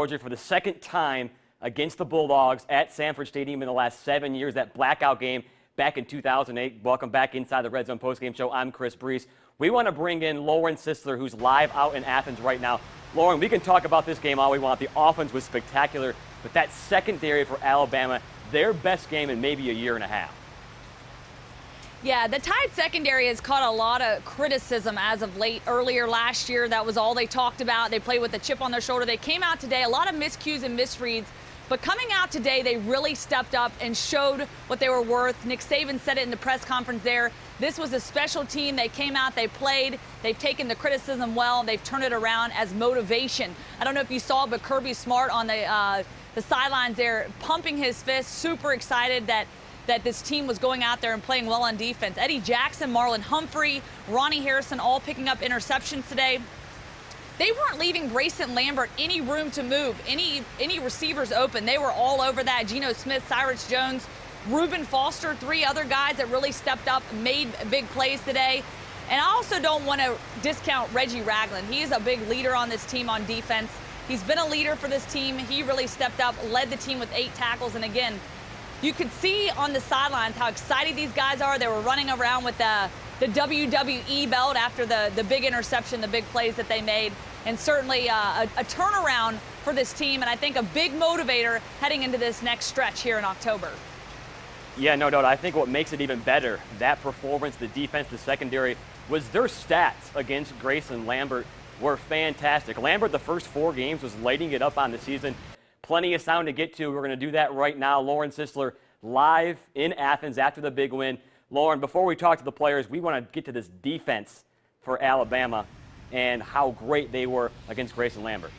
Georgia for the second time against the Bulldogs at Sanford Stadium in the last 7 years. That blackout game back in 2008. Welcome back inside the Red Zone Postgame Show. I'm Chris Brees. We want to bring in Lauren Sisler, who's live out in Athens right now. Lauren, we can talk about this game all we want. The offense was spectacular, but that secondary for Alabama, their best game in maybe a year and a half. Yeah, the Tide secondary has caught a lot of criticism as of late. Earlier last year, that was all they talked about. They played with a chip on their shoulder. They came out today, a lot of miscues and misreads. But coming out today, they really stepped up and showed what they were worth. Nick Saban said it in the press conference there. This was a special team. They came out, they played. They've taken the criticism well. They've turned it around as motivation. I don't know if you saw, but Kirby Smart on the sidelines there, pumping his fist, super excited that this team was going out there and playing well on defense. Eddie Jackson, Marlon Humphrey, Ronnie Harrison all picking up interceptions today. They weren't leaving Grayson Lambert any room to move, any receivers open. They were all over that. Geno Smith, Cyrus Jones, Reuben Foster, three other guys that really stepped up, made big plays today. And I also don't want to discount Reggie Ragland. He is a big leader on this team on defense. He's been a leader for this team. He really stepped up, led the team with 8 tackles. And again, you could see on the sidelines how excited these guys are. They were running around with the WWE belt after the big interception, the big plays that they made. And certainly a turnaround for this team, and I think a big motivator heading into this next stretch here in October. Yeah, no doubt. I think what makes it even better, that performance, the defense, the secondary, was their stats against Grayson Lambert were fantastic. Lambert, the first 4 games, was lighting it up on the season. Plenty of sound to get to. We're going to do that right now. Lauren Sisler live in Athens after the big win. Lauren, before we talk to the players, we want to get to this defense for Alabama and how great they were against Grayson Lambert.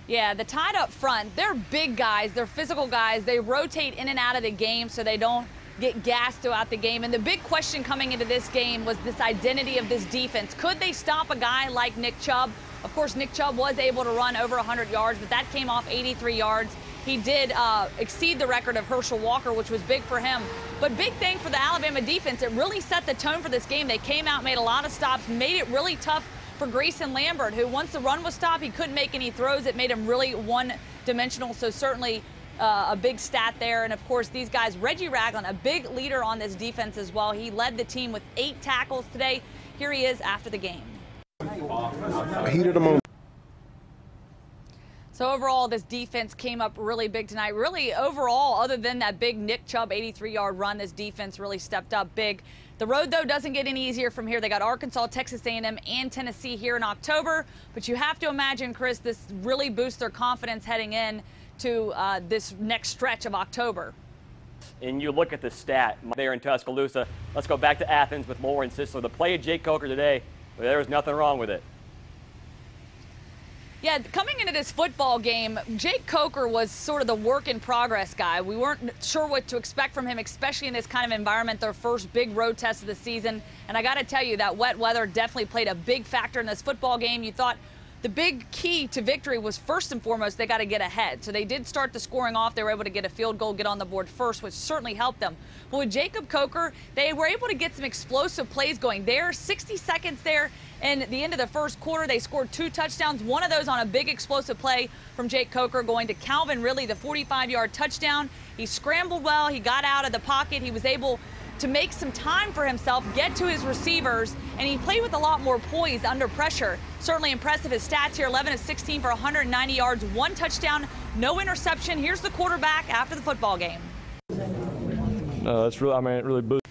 Yeah, the Tide up front, they're big guys. They're physical guys. They rotate in and out of the game so they don't get gassed throughout the game. And the big question coming into this game was this identity of this defense. Could they stop a guy like Nick Chubb? Of course, Nick Chubb was able to run over 100 yards, but that came off 83 yards. He did exceed the record of Herschel Walker, which was big for him. But big thing for the Alabama defense, it really set the tone for this game. They came out, made a lot of stops, made it really tough for Grayson Lambert, who once the run was stopped, he couldn't make any throws. It made him really one-dimensional, so certainly a big stat there. And, of course, these guys, Reggie Ragland, a big leader on this defense as well. He led the team with 8 tackles today. Here he is after the game. Heat of the moment. So overall, this defense came up really big tonight. Really, overall, other than that big Nick Chubb 83-yard run, this defense really stepped up big. The road, though, doesn't get any easier from here. They got Arkansas, Texas A&M, and Tennessee here in October. But you have to imagine, Chris, this really boosts their confidence heading in to this next stretch of October. And you look at the stat there in Tuscaloosa. Let's go back to Athens with Lauren Sisler. The play of Jake Coker today, there was nothing wrong with it. Yeah, coming into this football game, Jake Coker was sort of the work-in-progress guy. We weren't sure what to expect from him, especially in this kind of environment, their first big road test of the season. And I got to tell you, that wet weather definitely played a big factor in this football game. You thought the big key to victory was, first and foremost, they got to get ahead. So they did start the scoring off. They were able to get a field goal, get on the board first, which certainly helped them. But with Jacob Coker, they were able to get some explosive plays going. There, 60 seconds there, and at the end of the first quarter, they scored 2 touchdowns. One of those on a big explosive play from Jake Coker going to Calvin Ridley, the 45-yard touchdown. He scrambled well. He got out of the pocket. He was able to make some time for himself, get to his receivers, and he played with a lot more poise under pressure. Certainly impressive. His stats here, 11 of 16 for 190 yards, 1 touchdown, no interception. Here's the quarterback after the football game. No, that's really, it really boosted.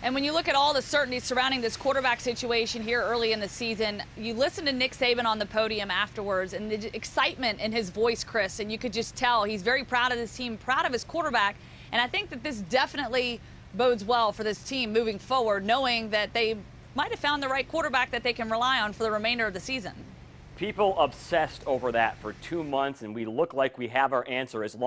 And when you look at all the certainty surrounding this quarterback situation here early in the season, you listen to Nick Saban on the podium afterwards and the excitement in his voice, Chris, and you could just tell he's very proud of this team, proud of his quarterback. And I think that this definitely bodes well for this team moving forward, knowing that they might have found the right quarterback that they can rely on for the remainder of the season. People obsessed over that for 2 months, and we look like we have our answer as long